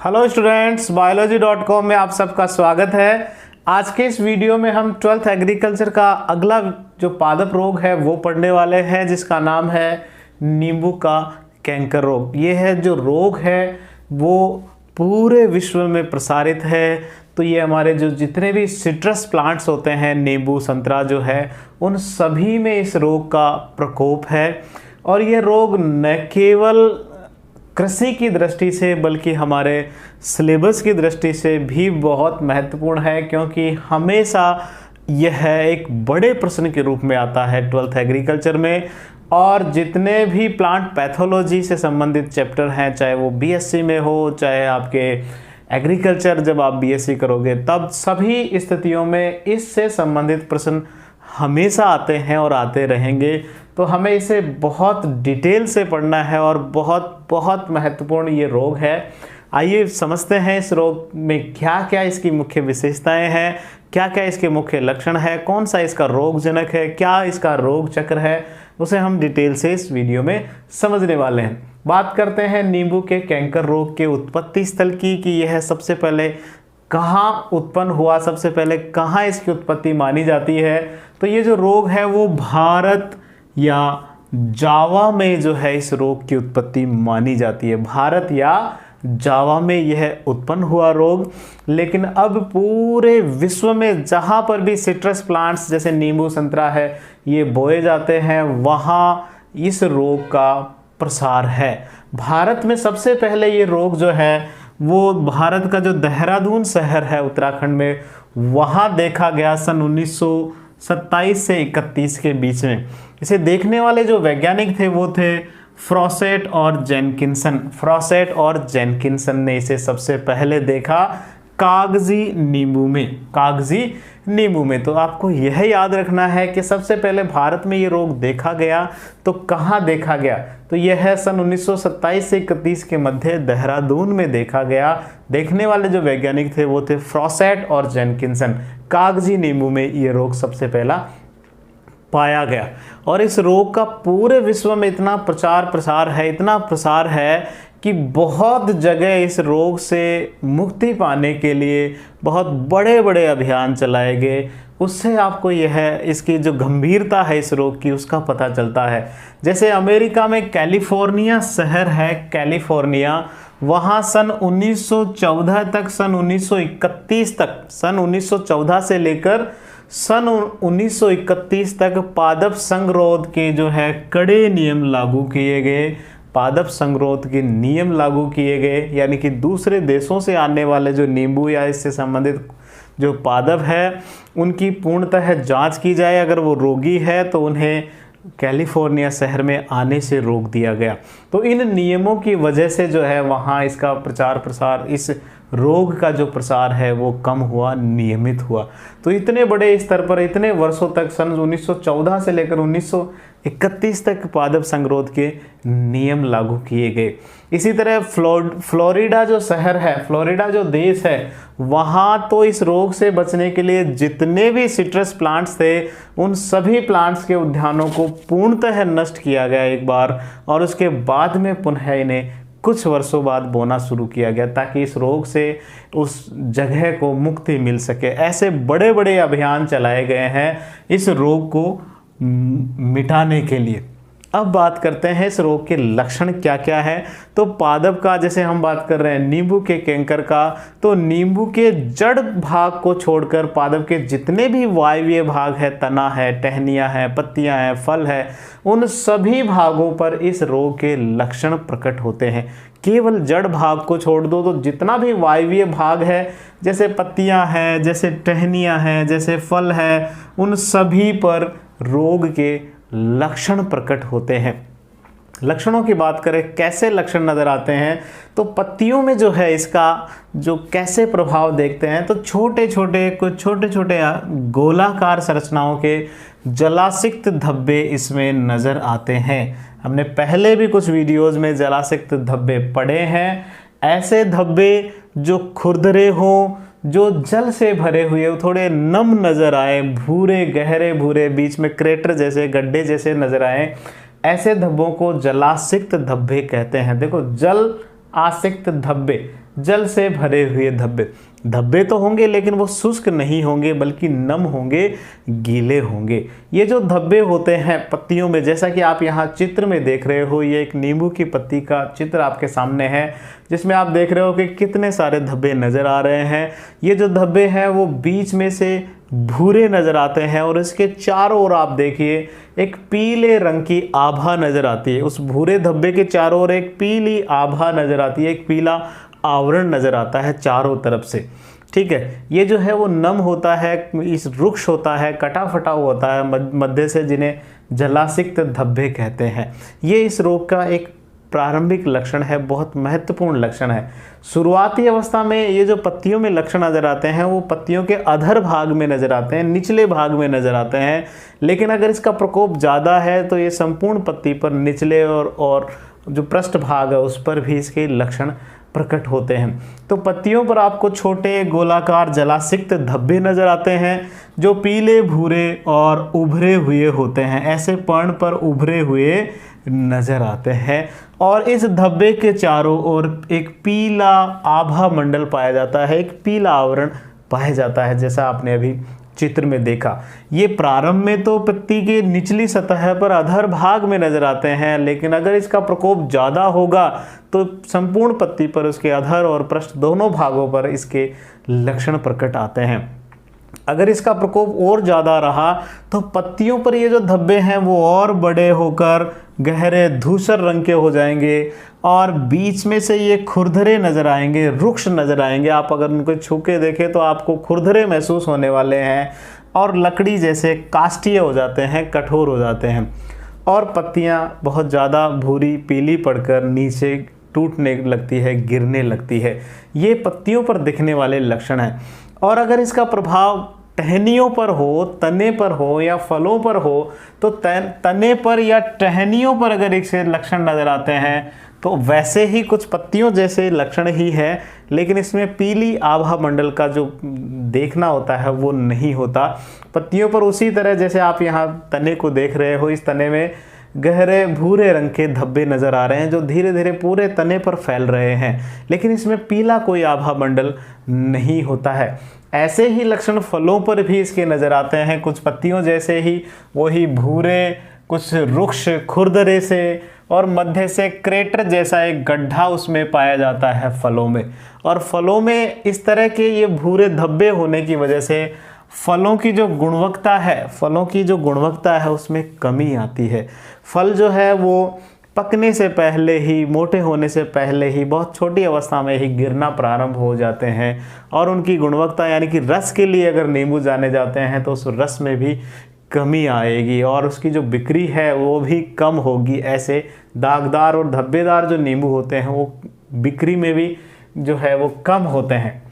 Hello students, biology.com में आप सबका स्वागत है। आज के इस वीडियो में हम 12th एग्रीकल्चर का अगला जो पादप रोग है वो पढ़ने वाले हैं, जिसका नाम है नींबू का कैंकर रोग। ये है जो रोग है वो पूरे विश्व में प्रसारित है। तो ये हमारे जो जितने भी सिट्रस प्लांट्स होते हैं, नींबू, संतरा जो है, उन सभी में इस रोग का प्रकोप है। और ये रोग न केवल कृषि की दृष्टि से बल्कि हमारे सिलेबस की दृष्टि से भी बहुत महत्वपूर्ण है, क्योंकि हमेशा यह एक बड़े प्रश्न के रूप में आता है 12th एग्रीकल्चर में। और जितने भी प्लांट पैथोलॉजी से संबंधित चैप्टर हैं, चाहे वो बीएससी में हो, चाहे आपके एग्रीकल्चर जब आप बीएससी करोगे, तब सभी स्थितियों में इससे संबंधित प्रश्न हमेशा आते हैं और आते रहेंगे। तो हमें इसे बहुत डिटेल से पढ़ना है और बहुत बहुत महत्वपूर्ण ये रोग है। आइए समझते हैं इस रोग में क्या क्या इसकी मुख्य विशेषताएं हैं, क्या क्या इसके मुख्य लक्षण है, कौन सा इसका रोगजनक है, क्या इसका रोग चक्र है, उसे हम डिटेल से इस वीडियो में समझने वाले हैं। बात करते हैं नींबू के कैंकर रोग के उत्पत्ति स्थल की, कि यह सबसे पहले कहाँ उत्पन्न हुआ, सबसे पहले कहाँ इसकी उत्पत्ति मानी जाती है। तो ये जो रोग है वो भारत या जावा में जो है इस रोग की उत्पत्ति मानी जाती है। भारत या जावा में यह उत्पन्न हुआ रोग। लेकिन अब पूरे विश्व में जहाँ पर भी सिट्रस प्लांट्स जैसे नींबू, संतरा है, ये बोए जाते हैं, वहाँ इस रोग का प्रसार है। भारत में सबसे पहले ये रोग जो है वो भारत का जो देहरादून शहर है उत्तराखंड में, वहाँ देखा गया सन 1927 से 31 के बीच में। इसे देखने वाले जो वैज्ञानिक थे वो थे फ्रॉसेट और जेनकिंसन। फ्रॉसेट और जेनकिंसन ने इसे सबसे पहले देखा कागजी नींबू में। कागजी नींबू में। तो आपको यह याद रखना है कि सबसे पहले भारत में ये रोग देखा गया तो कहाँ देखा गया, तो यह है सन 1927 से 31 के मध्य देहरादून में देखा गया। देखने वाले जो वैज्ञानिक थे वो थे फ्रॉसेट और जेनकिंसन। कागजी नींबू में ये रोग सबसे पहला पाया गया। और इस रोग का पूरे विश्व में इतना प्रसार है कि बहुत जगह इस रोग से मुक्ति पाने के लिए बहुत बड़े बड़े अभियान चलाए गए। उससे आपको यह इसकी जो गंभीरता है इस रोग की उसका पता चलता है। जैसे अमेरिका में कैलिफोर्निया शहर है, कैलिफोर्निया, वहाँ सन 1914 तक, सन 1931 तक, सन 1914 से लेकर सन 1931 तक पादप संगरोध के जो है कड़े नियम लागू किए गए। पादप संगरोध के नियम लागू किए गए, यानी कि दूसरे देशों से आने वाले जो नींबू या इससे संबंधित जो पादप है उनकी पूर्णतः जांच की जाए। अगर वो रोगी है तो उन्हें कैलिफोर्निया शहर में आने से रोक दिया गया। तो इन नियमों की वजह से जो है वहाँ इसका प्रचार प्रसार, इस रोग का जो प्रसार है वो कम हुआ, नियमित हुआ। तो इतने बड़े स्तर पर इतने वर्षों तक, सन 1914 से लेकर 1931 तक पादप संगरोध के नियम लागू किए गए। इसी तरह फ्लोरिडा जो शहर है, फ्लोरिडा जो देश है, वहाँ तो इस रोग से बचने के लिए जितने भी सिट्रस प्लांट्स थे उन सभी प्लांट्स के उद्यानों को पूर्णतः नष्ट किया गया एक बार, और उसके बाद में पुनः इन्हें कुछ वर्षों बाद बोना शुरू किया गया ताकि इस रोग से उस जगह को मुक्ति मिल सके। ऐसे बड़े बड़े अभियान चलाए गए हैं इस रोग को मिटाने के लिए। अब बात करते हैं इस रोग के लक्षण क्या क्या है। तो पादप का, जैसे हम बात कर रहे हैं नींबू के कैंकर का, तो नींबू के जड़ भाग को छोड़कर पादप के जितने भी वायवीय भाग है, तना है, टहनियाँ हैं, पत्तियाँ हैं, फल है, उन सभी भागों पर इस रोग के लक्षण प्रकट होते हैं। केवल जड़ भाग को छोड़ दो तो जितना भी वायवीय भाग है, जैसे पत्तियाँ हैं, जैसे टहनियाँ हैं, जैसे फल है, उन सभी पर रोग के लक्षण प्रकट होते हैं। लक्षणों की बात करें, कैसे लक्षण नज़र आते हैं, तो पत्तियों में जो है इसका जो कैसे प्रभाव देखते हैं, तो छोटे छोटे गोलाकार संरचनाओं के जलासिक्त धब्बे इसमें नज़र आते हैं। हमने पहले भी कुछ वीडियोस में जलासिक्त धब्बे पढ़े हैं। ऐसे धब्बे जो खुरदरे हों, जो जल से भरे हुए, थोड़े नम नज़र आए, भूरे, गहरे भूरे, बीच में क्रेटर जैसे, गड्ढे जैसे नज़र आए, ऐसे धब्बों को जलासिक्त धब्बे कहते हैं। देखो, जल आसिक्त धब्बे, जल से भरे हुए धब्बे। धब्बे तो होंगे लेकिन वो शुष्क नहीं होंगे बल्कि नम होंगे, गीले होंगे। ये जो धब्बे होते हैं पत्तियों में, जैसा कि आप यहाँ चित्र में देख रहे हो, ये एक नींबू की पत्ती का चित्र आपके सामने है जिसमें आप देख रहे हो कि कितने सारे धब्बे नज़र आ रहे हैं। ये जो धब्बे हैं वो बीच में से भूरे नज़र आते हैं और इसके चारों ओर आप देखिए एक पीले रंग की आभा नज़र आती है। उस भूरे धब्बे के चारों ओर एक पीली आभा नज़र आती है, एक पीला आवरण नज़र आता है चारों तरफ से। ठीक है, ये जो है वो नम होता है, इस रुक्ष होता है, कटा फटा होता है मध्य से, जिन्हें जलासिक्त धब्बे कहते हैं। ये इस रोग का एक प्रारंभिक लक्षण है, बहुत महत्वपूर्ण लक्षण है। शुरुआती अवस्था में ये जो पत्तियों में लक्षण नज़र आते हैं वो पत्तियों के अधर भाग में नज़र आते हैं, निचले भाग में नज़र आते हैं। लेकिन अगर इसका प्रकोप ज़्यादा है तो ये संपूर्ण पत्ती पर निचले और जो पृष्ठ भाग है उस पर भी इसके लक्षण प्रकट होते हैं। तो पत्तियों पर आपको छोटे गोलाकार जलासिक्त धब्बे नज़र आते हैं जो पीले, भूरे और उभरे हुए होते हैं। ऐसे पर्ण पर उभरे हुए नज़र आते हैं और इस धब्बे के चारों ओर एक पीला आभा मंडल पाया जाता है, एक पीला आवरण पाया जाता है, जैसा आपने अभी चित्र में देखा। ये प्रारंभ में तो पत्ती के निचली सतह पर अधर भाग में नजर आते हैं, लेकिन अगर इसका प्रकोप ज़्यादा होगा तो संपूर्ण पत्ती पर, उसके अधर और पृष्ठ दोनों भागों पर इसके लक्षण प्रकट आते हैं। अगर इसका प्रकोप और ज़्यादा रहा तो पत्तियों पर ये जो धब्बे हैं वो और बड़े होकर गहरे धूसर रंग के हो जाएंगे और बीच में से ये खुरदरे नज़र आएंगे, रुक्ष नज़र आएंगे। आप अगर उनको छू के देखें तो आपको खुरदरे महसूस होने वाले हैं और लकड़ी जैसे काष्ठीय हो जाते हैं, कठोर हो जाते हैं और पत्तियाँ बहुत ज़्यादा भूरी पीली पड़कर नीचे टूटने लगती है, गिरने लगती है। ये पत्तियों पर दिखने वाले लक्षण हैं। और अगर इसका प्रभाव टहनियों पर हो, तने पर हो या फलों पर हो तो तने पर या टहनियों पर अगर इसके लक्षण नज़र आते हैं तो वैसे ही कुछ पत्तियों जैसे लक्षण ही है, लेकिन इसमें पीली आभा मंडल का जो देखना होता है वो नहीं होता। पत्तियों पर उसी तरह जैसे आप यहाँ तने को देख रहे हो, इस तने में गहरे भूरे रंग के धब्बे नज़र आ रहे हैं जो धीरे धीरे पूरे तने पर फैल रहे हैं, लेकिन इसमें पीला कोई आभा मंडल नहीं होता है। ऐसे ही लक्षण फलों पर भी इसके नज़र आते हैं, कुछ पत्तियों जैसे ही, वही भूरे, कुछ रुक्ष खुरदरे से और मध्य से क्रेटर जैसा एक गड्ढा उसमें पाया जाता है फलों में। और फलों में इस तरह के ये भूरे धब्बे होने की वजह से फलों की जो गुणवत्ता है उसमें कमी आती है। फल जो है वो पकने से पहले ही, मोटे होने से पहले ही, बहुत छोटी अवस्था में ही गिरना प्रारंभ हो जाते हैं और उनकी गुणवत्ता यानी कि रस के लिए अगर नींबू जाने जाते हैं तो उस रस में भी कमी आएगी और उसकी जो बिक्री है वो भी कम होगी। ऐसे दागदार और धब्बेदार जो नींबू होते हैं वो बिक्री में भी जो है वो कम होते हैं।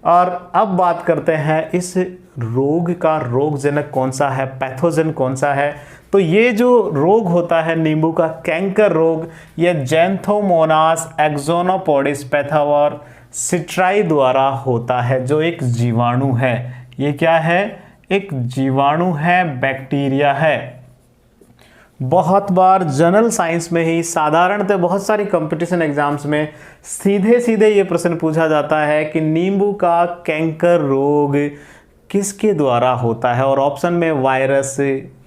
और अब बात करते हैं इस रोग का रोगजनक कौन सा है, पैथोजन कौन सा है। तो ये जो रोग होता है नींबू का, कैंकर रोग, यह जैंथोमोनास एक्सोनोपोडिस पैथावर सिट्राई द्वारा होता है, जो एक जीवाणु है। ये क्या है? एक जीवाणु है, बैक्टीरिया है। बहुत बार जनरल साइंस में ही, साधारणतः बहुत सारी कंपटीशन एग्जाम्स में सीधे सीधे ये प्रश्न पूछा जाता है कि नींबू का कैंकर रोग किसके द्वारा होता है, और ऑप्शन में वायरस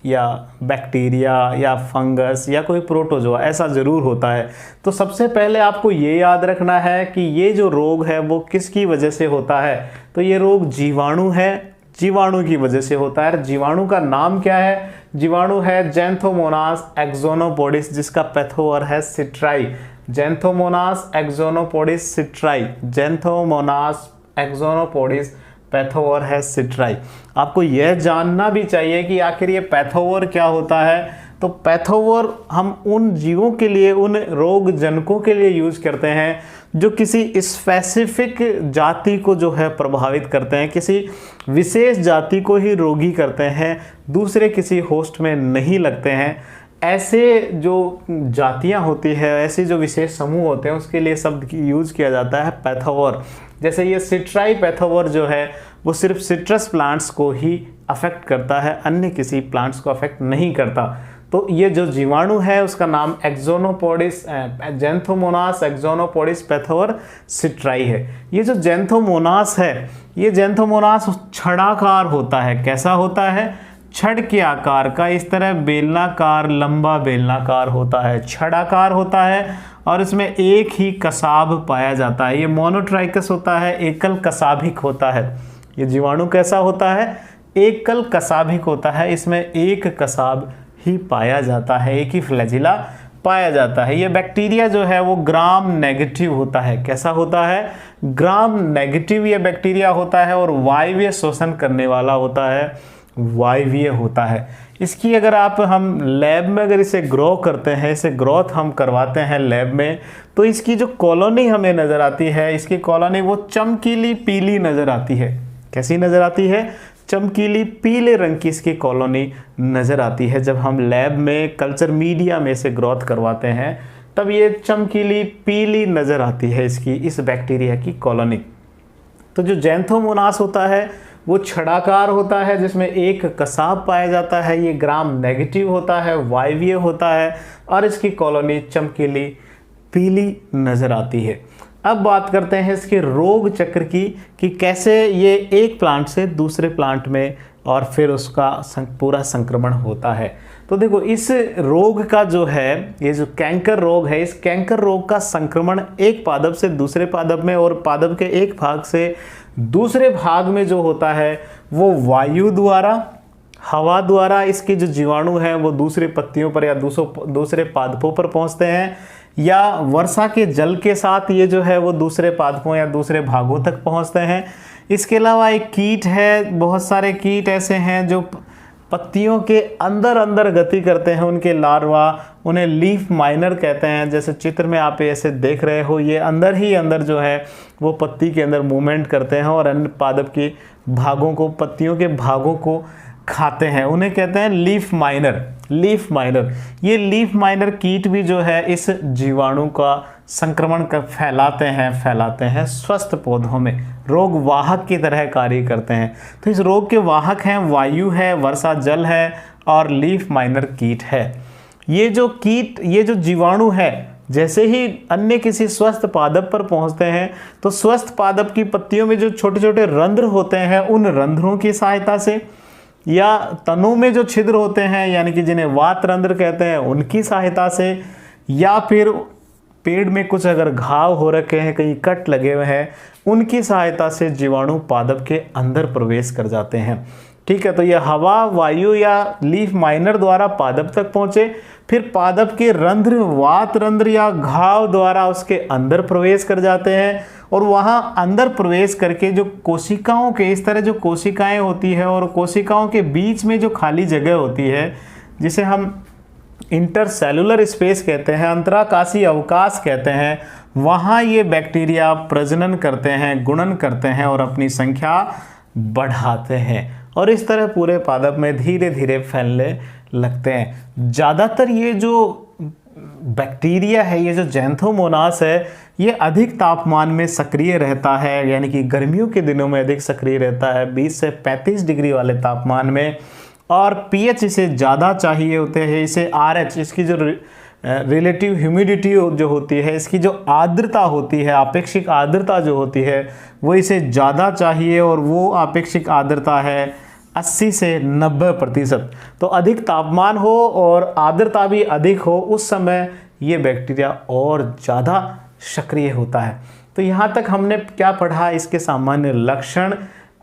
या बैक्टीरिया या फंगस या कोई प्रोटोजोआ ऐसा ज़रूर होता है। तो सबसे पहले आपको ये याद रखना है कि ये जो रोग है वो किसकी वजह से होता है। तो ये रोग जीवाणु है, जीवाणु की वजह से होता है। जीवाणु का नाम क्या है? जीवाणु है जैंथोमोनास एक्सोनोपोडिस, जिसका पैथोवर है सिट्राई। जैंथोमोनास एक्सोनोपोडिस सिट्राई, जैंथोमोनास एक्सोनोपोडिस पैथोवर है सिट्राई। आपको यह जानना भी चाहिए कि आखिर ये पैथोवर क्या होता है। तो पैथोवर हम उन जीवों के लिए, उन रोग जनकों के लिए यूज़ करते हैं जो किसी स्पेसिफिक जाति को जो है प्रभावित करते हैं, किसी विशेष जाति को ही रोगी करते हैं, दूसरे किसी होस्ट में नहीं लगते हैं। ऐसे जो जातियां होती है, ऐसे जो विशेष समूह होते हैं, उसके लिए शब्द की यूज़ किया जाता है पैथोवर। जैसे ये सिट्राई पैथोवर जो है वो सिर्फ सिट्रस प्लांट्स को ही अफेक्ट करता है, अन्य किसी प्लांट्स को अफेक्ट नहीं करता। तो ये जो जीवाणु है उसका नाम एक्सोनोपोडिस ज़ैंथोमोनास एक्सोनोपोडिस पैथोर सिट्राई है। ये जो ज़ैंथोमोनास है, ये ज़ैंथोमोनास छड़ाकार होता है। कैसा होता है? छड़ के आकार का, इस तरह बेलनाकार, लंबा बेलनाकार होता है, छड़ाकार होता है और इसमें एक ही कसाब पाया जाता है। ये मोनोट्राइकस होता है, एकल कसाभिक होता है। ये जीवाणु कैसा होता है? एकल कसाभिक होता है, इसमें एक कसाब ही पाया जाता है, एक ही फ्लैजिला पाया जाता है। ये बैक्टीरिया जो है वो ग्राम नेगेटिव होता है। कैसा होता है? ग्राम नेगेटिव ये बैक्टीरिया होता है और वायवीय शोषण करने वाला होता है, वायवीय होता है। इसकी अगर हम लैब में अगर इसे ग्रो करते हैं, इसे ग्रोथ हम करवाते हैं लैब में, तो इसकी जो कॉलोनी हमें नज़र आती है, इसकी कॉलोनी वो चमकीली पीली नज़र आती है। कैसी नज़र आती है? चमकीली पीले रंग की इसकी कॉलोनी नज़र आती है। जब हम लैब में कल्चर मीडिया में से ग्रोथ करवाते हैं तब ये चमकीली पीली नज़र आती है इसकी, इस बैक्टीरिया की कॉलोनी। तो जो ज़ैंथोमोनास होता है वो छड़ाकार होता है जिसमें एक कसाब पाया जाता है। ये ग्राम नेगेटिव होता है, वायवीय होता है और इसकी कॉलोनी चमकीली पीली नज़र आती है। अब बात करते हैं इसके रोग चक्र की कि कैसे ये एक प्लांट से दूसरे प्लांट में और फिर उसका पूरा संक्रमण होता है। तो देखो, इस रोग का जो है, ये जो कैंकर रोग है, इस कैंकर रोग का संक्रमण एक पादप से दूसरे पादप में और पादप के एक भाग से दूसरे भाग में जो होता है वो वायु द्वारा, हवा द्वारा इसके जो जीवाणु हैं वो दूसरे पत्तियों पर या दूसरे पादपों पर पहुंचते हैं, या वर्षा के जल के साथ ये जो है वो दूसरे पादपों या दूसरे भागों तक पहुंचते हैं। इसके अलावा एक कीट है, बहुत सारे कीट ऐसे हैं जो पत्तियों के अंदर अंदर गति करते हैं, उनके लार्वा, उन्हें लीफ माइनर कहते हैं। जैसे चित्र में आप ऐसे देख रहे हो, ये अंदर ही अंदर जो है वो पत्ती के अंदर मूवमेंट करते हैं और अन्य पादप के भागों को, पत्तियों के भागों को खाते हैं, उन्हें कहते हैं लीफ माइनर। लीफ माइनर, ये लीफ माइनर कीट भी जो है इस जीवाणु का संक्रमण कर फैलाते हैं स्वस्थ पौधों में, रोग वाहक की तरह कार्य करते हैं। तो इस रोग के वाहक हैं वायु है, वर्षा जल है और लीफ माइनर कीट है। ये जो जीवाणु है, जैसे ही अन्य किसी स्वस्थ पादप पर पहुंचते हैं तो स्वस्थ पादप की पत्तियों में जो छोटे छोटे रंध्र होते हैं, उन रंध्रों की सहायता से, या तनों में जो छिद्र होते हैं यानी कि जिन्हें वात रंध्र कहते हैं, उनकी सहायता से, या फिर पेड़ में कुछ अगर घाव हो रखे हैं, कहीं कट लगे हुए हैं, उनकी सहायता से जीवाणु पादप के अंदर प्रवेश कर जाते हैं। ठीक है, तो ये हवा, वायु या लीफ माइनर द्वारा पादप तक पहुंचे, फिर पादप के रंध्र, वात रंध्र या घाव द्वारा उसके अंदर प्रवेश कर जाते हैं और वहां अंदर प्रवेश करके जो कोशिकाओं के, इस तरह जो कोशिकाएं होती है और कोशिकाओं के बीच में जो खाली जगह होती है, जिसे हम इंटरसेलुलर स्पेस कहते हैं, अंतराकाशीय अवकाश कहते हैं, वहाँ ये बैक्टीरिया प्रजनन करते हैं, गुणन करते हैं और अपनी संख्या बढ़ाते हैं और इस तरह पूरे पादप में धीरे धीरे फैलने लगते हैं। ज़्यादातर ये जो बैक्टीरिया है, ये जो ज़ैंथोमोनास है, ये अधिक तापमान में सक्रिय रहता है, यानी कि गर्मियों के दिनों में अधिक सक्रिय रहता है 20 से 35 डिग्री वाले तापमान में, और पीएच इसे ज़्यादा चाहिए होते हैं। इसे आरएच, इसकी जो रिलेटिव ह्यूमिडिटी जो होती है, इसकी जो आर्द्रता होती है, आपेक्षिक आर्द्रता जो होती है, वो इसे ज़्यादा चाहिए और वो आपेक्षिक आर्द्रता है 80 से 90%। तो अधिक तापमान हो और आर्द्रता भी अधिक हो, उस समय ये बैक्टीरिया और ज़्यादा सक्रिय होता है। तो यहाँ तक हमने क्या पढ़ा, इसके सामान्य लक्षण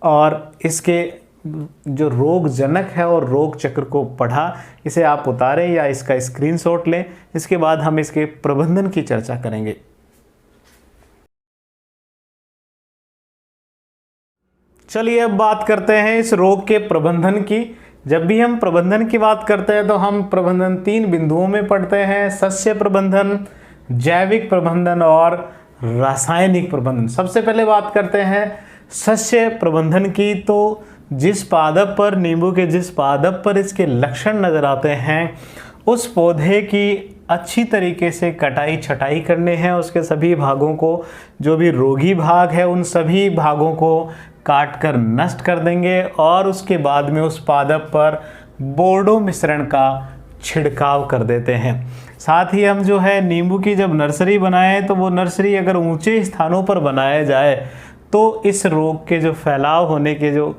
और इसके जो रोग जनक है और रोग चक्र को पढ़ा। इसे आप उतारें या इसका स्क्रीनशॉट लें, इसके बाद हम इसके प्रबंधन की चर्चा करेंगे। चलिए अब बात करते हैं इस रोग के प्रबंधन की। जब भी हम प्रबंधन की बात करते हैं तो हम प्रबंधन 3 बिंदुओं में पढ़ते हैं: सस्य प्रबंधन, जैविक प्रबंधन और रासायनिक प्रबंधन। सबसे पहले बात करते हैं सस्य प्रबंधन की। तो जिस पादप पर, नींबू के जिस पादप पर इसके लक्षण नज़र आते हैं, उस पौधे की अच्छी तरीके से कटाई छटाई करने हैं, उसके सभी भागों को, जो भी रोगी भाग है उन सभी भागों को काट कर नष्ट कर देंगे और उसके बाद में उस पादप पर बोर्डो मिश्रण का छिड़काव कर देते हैं। साथ ही हम जो है नींबू की जब नर्सरी बनाएं तो वो नर्सरी अगर ऊंचे स्थानों पर बनाया जाए तो इस रोग के जो फैलाव होने के जो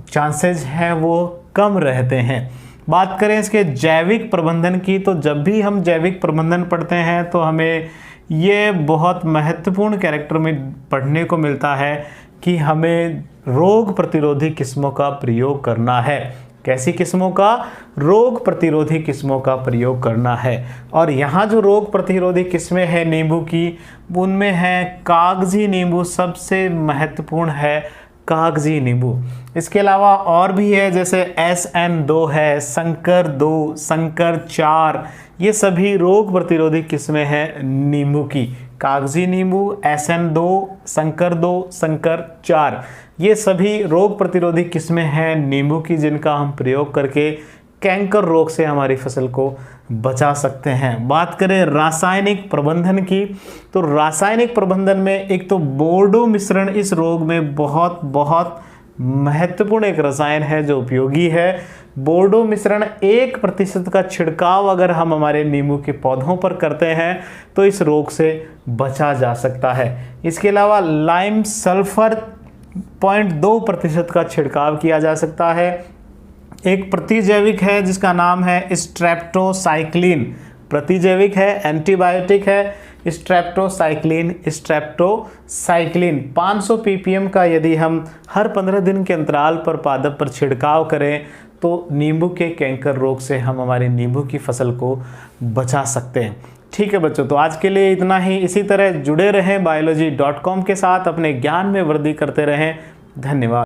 चांसेस हैं वो कम रहते हैं। बात करें इसके जैविक प्रबंधन की, तो जब भी हम जैविक प्रबंधन पढ़ते हैं तो हमें ये बहुत महत्वपूर्ण कैरेक्टर में पढ़ने को मिलता है कि हमें रोग प्रतिरोधी किस्मों का प्रयोग करना है। कैसी किस्मों का? रोग प्रतिरोधी किस्मों का प्रयोग करना है। और यहाँ जो रोग प्रतिरोधी किस्में हैं नींबू की, उनमें है कागजी नींबू सबसे महत्वपूर्ण है, कागजी नींबू। इसके अलावा और भी है, जैसे SN2 है, संकर 2, संकर 4, ये सभी रोग प्रतिरोधी किस्में हैं नींबू की। कागजी नींबू, SN2, संकर 2, संकर 4, ये सभी रोग प्रतिरोधी किस्में हैं नींबू की, जिनका हम प्रयोग करके कैंकर रोग से हमारी फसल को बचा सकते हैं। बात करें रासायनिक प्रबंधन की, तो रासायनिक प्रबंधन में एक तो बोर्डो मिश्रण इस रोग में बहुत बहुत महत्वपूर्ण एक रसायन है जो उपयोगी है। बोर्डो मिश्रण 1% का छिड़काव अगर हम हमारे नींबू के पौधों पर करते हैं तो इस रोग से बचा जा सकता है। इसके अलावा लाइम सल्फर 0.2% का छिड़काव किया जा सकता है। एक प्रतिजैविक है जिसका नाम है स्ट्रेप्टोसाइक्लिन, प्रतिजैविक है, एंटीबायोटिक है, स्ट्रेप्टोसाइक्लिन 500 ppm का यदि हम हर 15 दिन के अंतराल पर पादप पर छिड़काव करें तो नींबू के कैंकर रोग से हम हमारे नींबू की फसल को बचा सकते हैं। ठीक है बच्चों, तो आज के लिए इतना ही। इसी तरह जुड़े रहें biology.com के साथ, अपने ज्ञान में वृद्धि करते रहें। धन्यवाद।